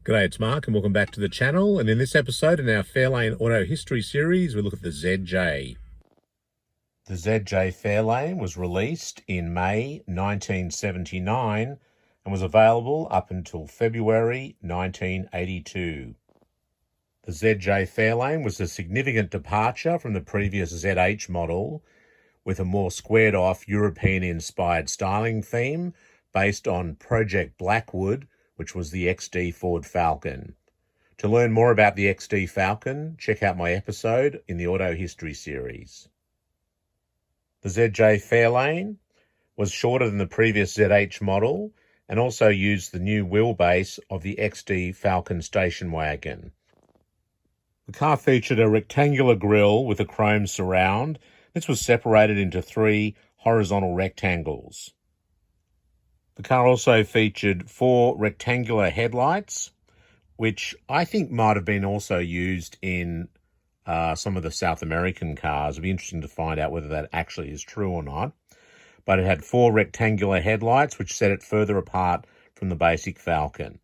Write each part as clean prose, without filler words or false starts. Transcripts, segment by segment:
G'day, it's Mark and welcome back to the channel. And in this episode in our Fairlane Auto History series, we look at the ZJ. The ZJ Fairlane was released in May 1979 and was available up until February 1982. The ZJ Fairlane was a significant departure from the previous ZH model with a more squared-off European-inspired styling theme based on Project Blackwood, which was the XD Ford Falcon. To learn more about the XD Falcon, check out my episode in the Auto History series. The ZJ Fairlane was shorter than the previous ZH model and also used the new wheelbase of the XD Falcon station wagon. The car featured a rectangular grille with a chrome surround. This was separated into 3 horizontal rectangles. The car also featured 4 rectangular headlights, which I think might have been also used in some of the South American cars. It'd be interesting to find out whether that actually is true or not. But it had 4 rectangular headlights, which set it further apart from the basic Falcon.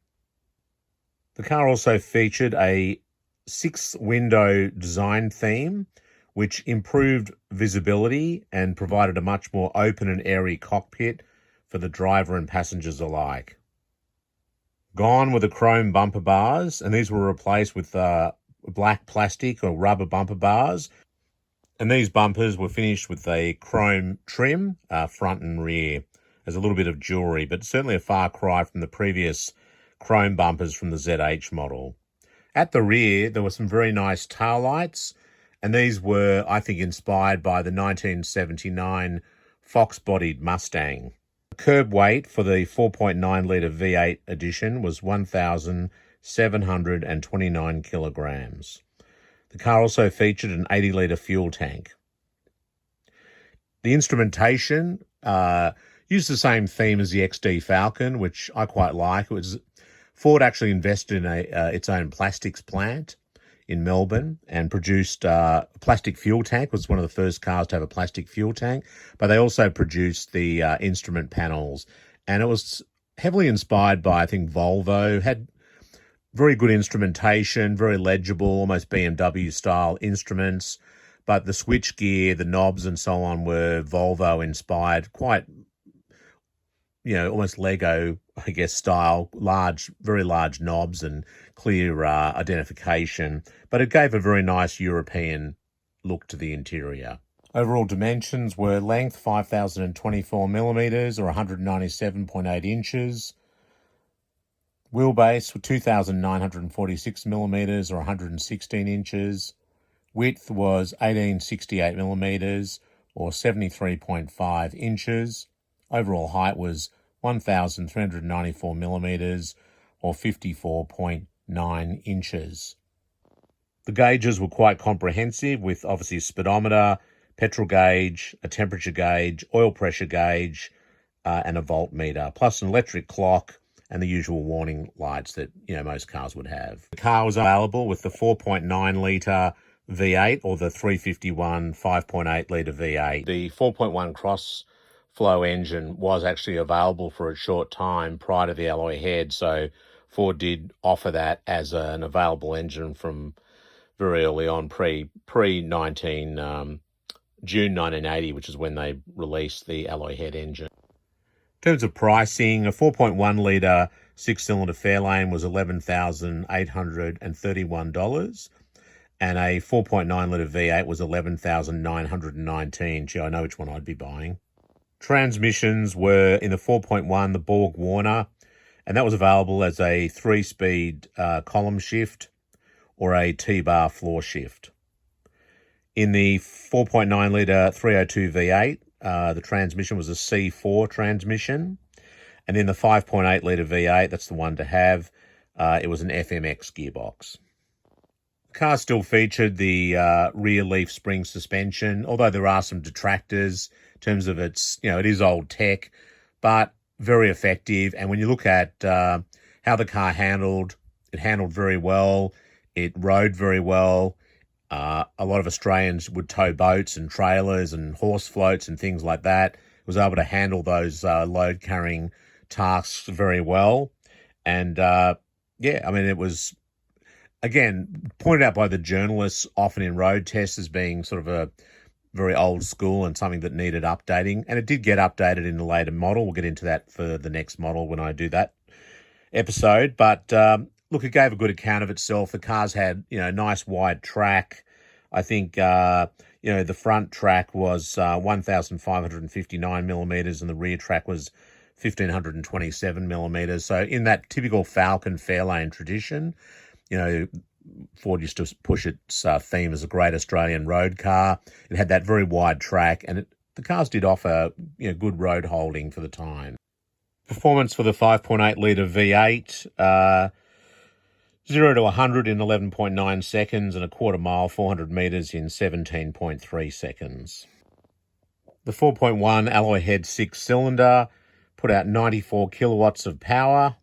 The car also featured a 6-window design theme, which improved visibility and provided a much more open and airy cockpit for the driver and passengers alike. Gone were the chrome bumper bars, and these were replaced with black plastic or rubber bumper bars. And these bumpers were finished with a chrome trim, front and rear, as a little bit of jewellery, but certainly a far cry from the previous chrome bumpers from the ZH model. At the rear, there were some very nice taillights, and these were, I think, inspired by the 1979 Fox-bodied Mustang. The curb weight for the 4.9-litre V8 edition was 1,729 kilograms. The car also featured an 80-litre fuel tank. The instrumentation used the same theme as the XD Falcon, which I quite like. Ford actually invested in its own plastics plant in Melbourne and produced a plastic fuel tank. It was one of the first cars to have a plastic fuel tank, but they also produced the instrument panels. And it was heavily inspired by, I think, Volvo. Had very good instrumentation, very legible, almost BMW-style instruments. But the switchgear, the knobs and so on were Volvo-inspired, quite, almost Lego, I guess, style, very large knobs and clear identification, but it gave a very nice European look to the interior. Overall dimensions were length 5,024 millimeters or 197.8 inches. Wheelbase were 2,946 millimeters or 116 inches. Width was 1,868 millimeters or 73.5 inches. Overall height was 1,394 millimeters or 54.9 inches. The gauges were quite comprehensive, with obviously a speedometer, petrol gauge, a temperature gauge, oil pressure gauge, and a voltmeter, plus an electric clock and the usual warning lights that most cars would have. The car was available with the 4.9-litre V8 or the 351 5.8-litre V8. The 4.1 cross-flow engine was actually available for a short time prior to the alloy head, so Ford did offer that as an available engine from very early on, June 1980, which is when they released the alloy head engine. In terms of pricing, a 4.1-litre 6-cylinder Fairlane was $11,831, and a 4.9-litre V8 was $11,919. Gee, I know which one I'd be buying. Transmissions were, in the 4.1, the Borg Warner, and that was available as a 3-speed column shift or a T-bar floor shift. In the 4.9-litre 302 V8, the transmission was a C4 transmission, and in the 5.8-litre V8, that's the one to have, it was an FMX gearbox. The car still featured the rear leaf spring suspension, although there are some detractors in terms of its, it is old tech, but very effective. And when you look at how the car handled, it handled very well. It rode very well. A lot of Australians would tow boats and trailers and horse floats and things like that. It was able to handle those load-carrying tasks very well. And yeah, I mean, it was, again, pointed out by the journalists often in road tests as being sort of a very old school and something that needed updating. And it did get updated in the later model. We'll get into that for the next model when I do that episode. But look, it gave a good account of itself. The cars had, nice wide track. I think, the front track was 1,559 millimeters and the rear track was 1,527 millimeters. So in that typical Falcon Fairlane tradition, Ford used to push its theme as a great Australian road car. It had that very wide track, and the cars did offer good road holding for the time. Performance for the 5.8 litre V8, 0 to 100 in 11.9 seconds and a quarter mile, 400 metres in 17.3 seconds. The 4.1 alloy head 6-cylinder put out 94 kilowatts of power.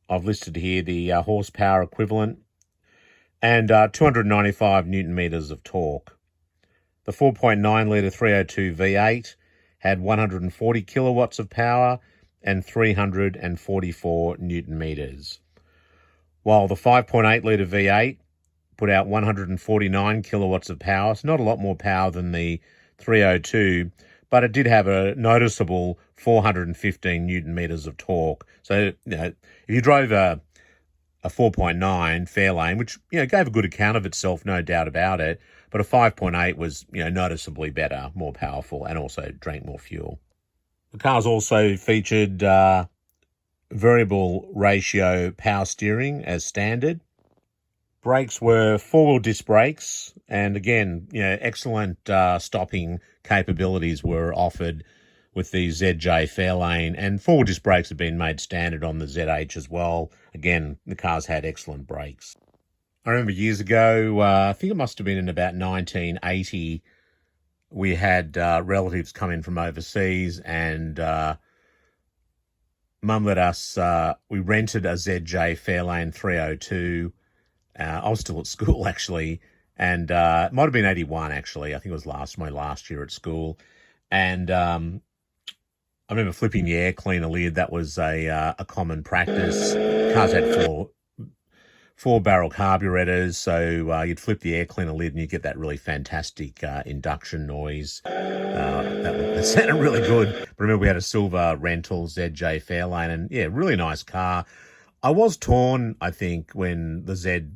I've listed here the horsepower equivalent, and 295 newton metres of torque. The 4.9 litre 302 V8 had 140 kilowatts of power and 344 newton metres, while the 5.8 litre V8 put out 149 kilowatts of power. It's not a lot more power than the 302, but it did have a noticeable 415 newton metres of torque. So, if you drove a 4.9 Fairlane, which, gave a good account of itself, no doubt about it, but a 5.8 was, noticeably better, more powerful, and also drank more fuel. The cars also featured variable ratio power steering as standard. Brakes were four-wheel disc brakes, and again, excellent stopping capabilities were offered with the ZJ Fairlane, and four-wheel disc brakes have been made standard on the ZH as well. Again, the cars had excellent brakes. I remember years ago, I think it must have been in about 1980, we had relatives come in from overseas, and Mum let us, we rented a ZJ Fairlane 302. I was still at school, actually, and it might have been 81, actually. I think it was my last year at school. And I remember flipping the air cleaner lid. That was a common practice. Cars had four-barrel carburetors, so you'd flip the air cleaner lid and you'd get that really fantastic induction noise. That sounded really good. But remember, we had a silver rental ZJ Fairlane, and yeah, really nice car. I was torn, I think, when the ZJ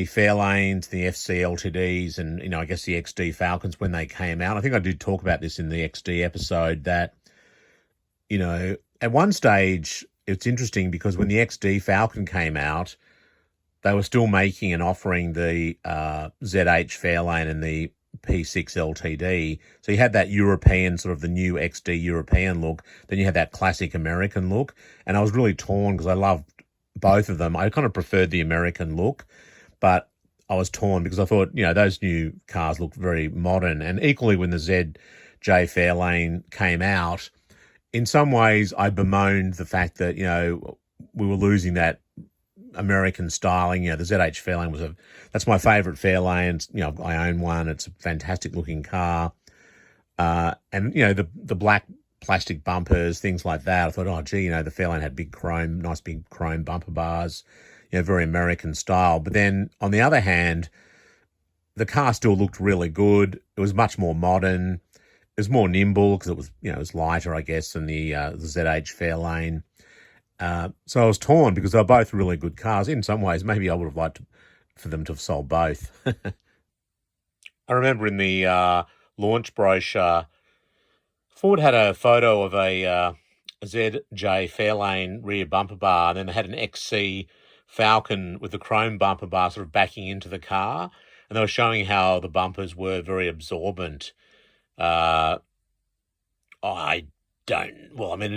Fairlanes, the FC LTDs, and, I guess the XD Falcons, when they came out. I think I did talk about this in the XD episode that, at one stage, it's interesting because when the XD Falcon came out, they were still making and offering the ZH Fairlane and the P6 LTD. So you had that European, sort of the new XD European look. Then you had that classic American look. And I was really torn because I loved both of them. I kind of preferred the American look, but I was torn because I thought, those new cars looked very modern. And equally when the ZJ Fairlane came out, in some ways I bemoaned the fact that, we were losing that American styling. The ZH Fairlane that's my favourite Fairlane. I own one. It's a fantastic looking car. And, the black plastic bumpers, things like that. I thought, oh, gee, the Fairlane had nice big chrome bumper bars, very American style. But then on the other hand, the car still looked really good. It was much more modern. It was more nimble because it was, it was lighter, I guess, than the ZH Fairlane. So I was torn because they were both really good cars. In some ways, maybe I would have liked for them to have sold both. I remember in the launch brochure, Ford had a photo of a ZJ Fairlane rear bumper bar, and then they had an XC Falcon with the chrome bumper bar sort of backing into the car, and they were showing how the bumpers were very absorbent. It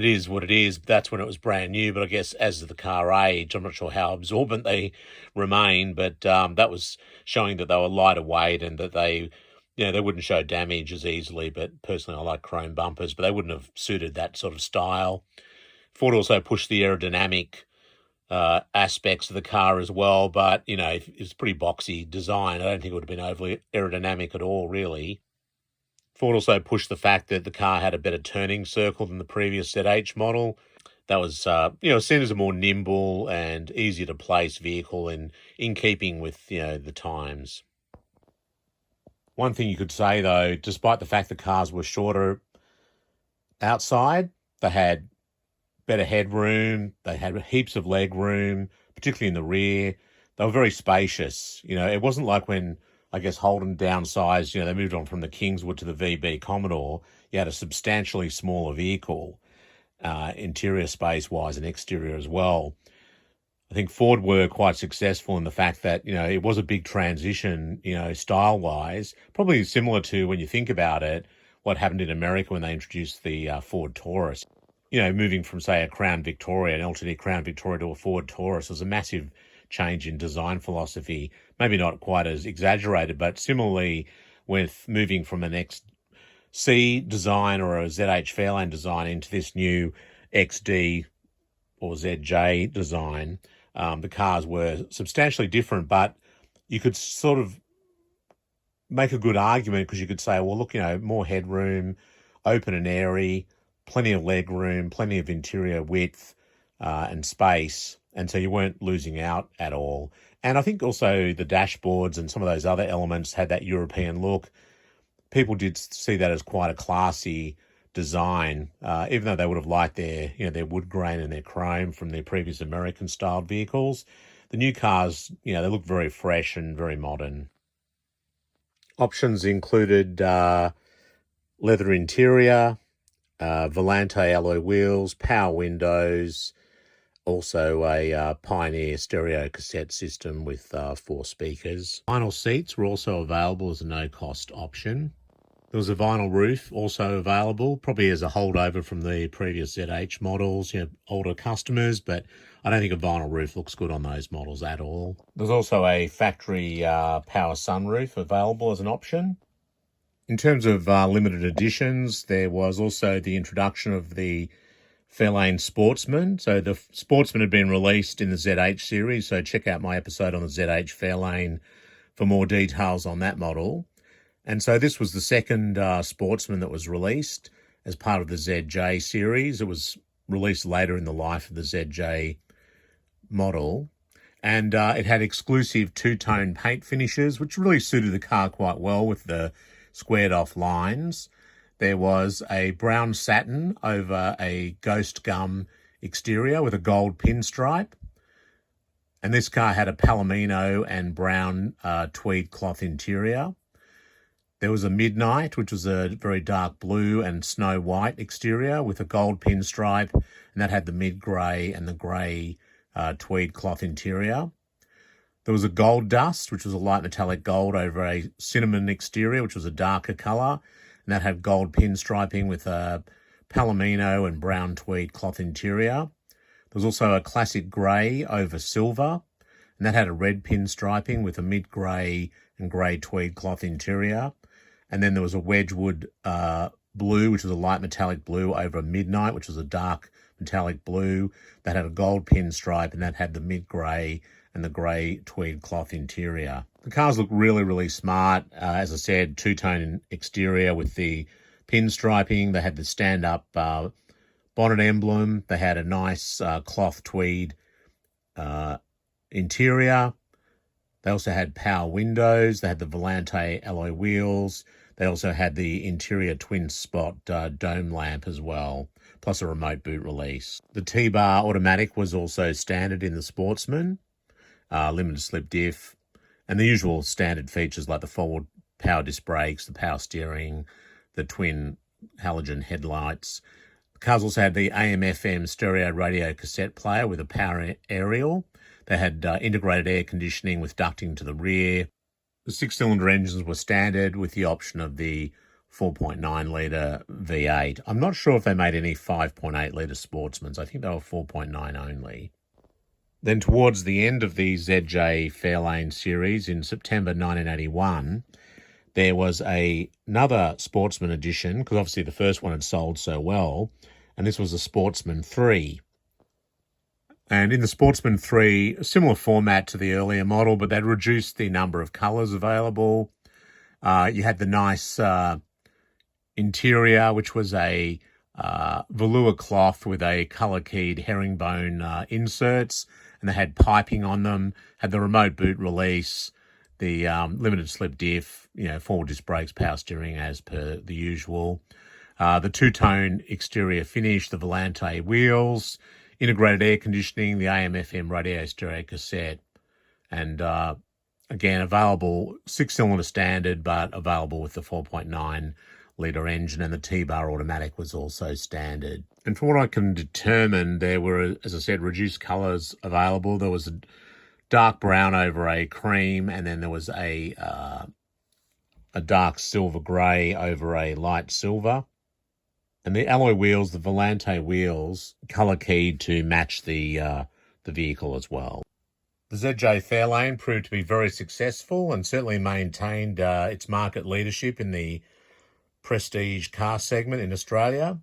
is what it is. That's when it was brand new, but I guess as the car aged, I'm not sure how absorbent they remain, but that was showing that they were lighter weight and that they wouldn't show damage as easily. But personally, I like chrome bumpers, but they wouldn't have suited that sort of style. Ford also pushed the aerodynamic aspects of the car as well, but, it's pretty boxy design. I don't think it would have been overly aerodynamic at all, really. Ford also pushed the fact that the car had a better turning circle than the previous ZH model. That was, seen as a more nimble and easier to place vehicle and in keeping with, the times. One thing you could say, though, despite the fact the cars were shorter outside, they had better headroom, they had heaps of leg room, particularly in the rear. They were very spacious. It wasn't like when, I guess, Holden downsized, they moved on from the Kingswood to the VB Commodore. You had a substantially smaller vehicle, interior space-wise and exterior as well. I think Ford were quite successful in the fact that, it was a big transition, style-wise, probably similar to, when you think about it, what happened in America when they introduced the Ford Taurus. Moving from, say, a Crown Victoria, an LTD Crown Victoria to a Ford Taurus was a massive change in design philosophy. Maybe not quite as exaggerated, but similarly with moving from an XC design or a ZH Fairlane design into this new XD or ZJ design. The cars were substantially different, but you could sort of make a good argument because you could say, well, look, more headroom, open and airy, plenty of leg room, plenty of interior width and space. And so you weren't losing out at all. And I think also the dashboards and some of those other elements had that European look. People did see that as quite a classy design, even though they would have liked their wood grain and their chrome from their previous American-styled vehicles. The new cars, they look very fresh and very modern. Options included leather interior, Volante alloy wheels, power windows, also a Pioneer stereo cassette system with 4 speakers. Vinyl seats were also available as a no-cost option. There was a vinyl roof also available, probably as a holdover from the previous ZH models, older customers, but I don't think a vinyl roof looks good on those models at all. There's also a factory power sunroof available as an option. In terms of limited editions, there was also the introduction of the Fairlane Sportsman. So the Sportsman had been released in the ZH series, so check out my episode on the ZH Fairlane for more details on that model. And so this was the second Sportsman that was released as part of the ZJ series. It was released later in the life of the ZJ model. And it had exclusive two-tone paint finishes, which really suited the car quite well with the squared-off lines. There was a brown satin over a ghost gum exterior with a gold pinstripe. And this car had a palomino and brown tweed cloth interior. There was a Midnight, which was a very dark blue and snow white exterior with a gold pinstripe, and that had the mid-grey and the grey tweed cloth interior. There was a Gold Dust, which was a light metallic gold over a cinnamon exterior, which was a darker colour, and that had gold pinstriping with a palomino and brown tweed cloth interior. There was also a classic grey over silver, and that had a red pinstriping with a mid-grey and grey tweed cloth interior. And then there was a Wedgwood blue, which was a light metallic blue over a Midnight, which was a dark metallic blue. That had a gold pinstripe, and that had the mid-grey and the grey tweed cloth interior. The cars look really, really smart. As I said, two-tone exterior with the pinstriping. They had the stand-up bonnet emblem. They had a nice cloth tweed interior. They also had power windows. They had the Volante alloy wheels. They also had the interior twin spot dome lamp as well, plus a remote boot release. The T-bar automatic was also standard in the Sportsman, limited slip diff, and the usual standard features like the forward power disc brakes, the power steering, the twin halogen headlights. The cars also had the AM/FM stereo radio cassette player with a power aerial. They had integrated air conditioning with ducting to the rear. The 6-cylinder engines were standard with the option of the 4.9-litre V8. I'm not sure if they made any 5.8-litre Sportsmans. I think they were 4.9 only. Then towards the end of the ZJ Fairlane series in September 1981, there was another Sportsman edition, because obviously the first one had sold so well, and this was a Sportsman 3. And in the Sportsman 3, a similar format to the earlier model, but they'd reduced the number of colours available. You had the nice interior, which was a velour cloth with a colour-keyed herringbone inserts, and they had piping on them, had the remote boot release, the limited slip diff, 4-disc brakes, power steering as per the usual. The two-tone exterior finish, the Volante wheels, integrated air conditioning, the AM/FM radio stereo cassette, and again, available 6-cylinder standard, but available with the 4.9 litre engine, and the T-bar automatic was also standard. And from what I can determine, there were, as I said, reduced colours available. There was a dark brown over a cream, and then there was a dark silver grey over a light silver. And the alloy wheels, the Volante wheels, colour keyed to match the vehicle as well. The ZJ Fairlane proved to be very successful and certainly maintained its market leadership in the prestige car segment in Australia.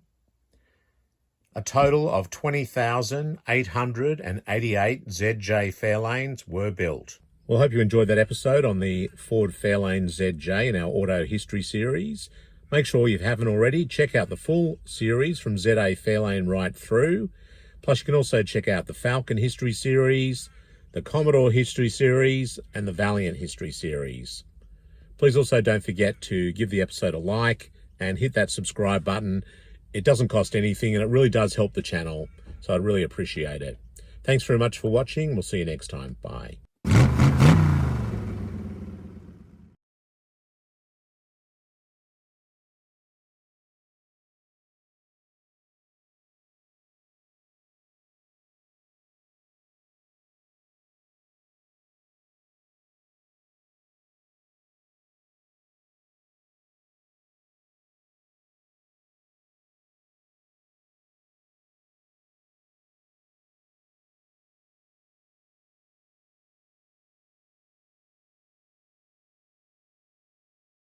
A total of 20,888 ZJ Fairlanes were built. Well, I hope you enjoyed that episode on the Ford Fairlane ZJ in our Auto History series. Make sure you haven't already, check out the full series from ZA Fairlane right through. Plus, you can also check out the Falcon History series, the Commodore History series, and the Valiant History series. Please also don't forget to give the episode a like and hit that subscribe button. It doesn't cost anything and it really does help the channel, so I'd really appreciate it. Thanks very much for watching. We'll see you next time. Bye.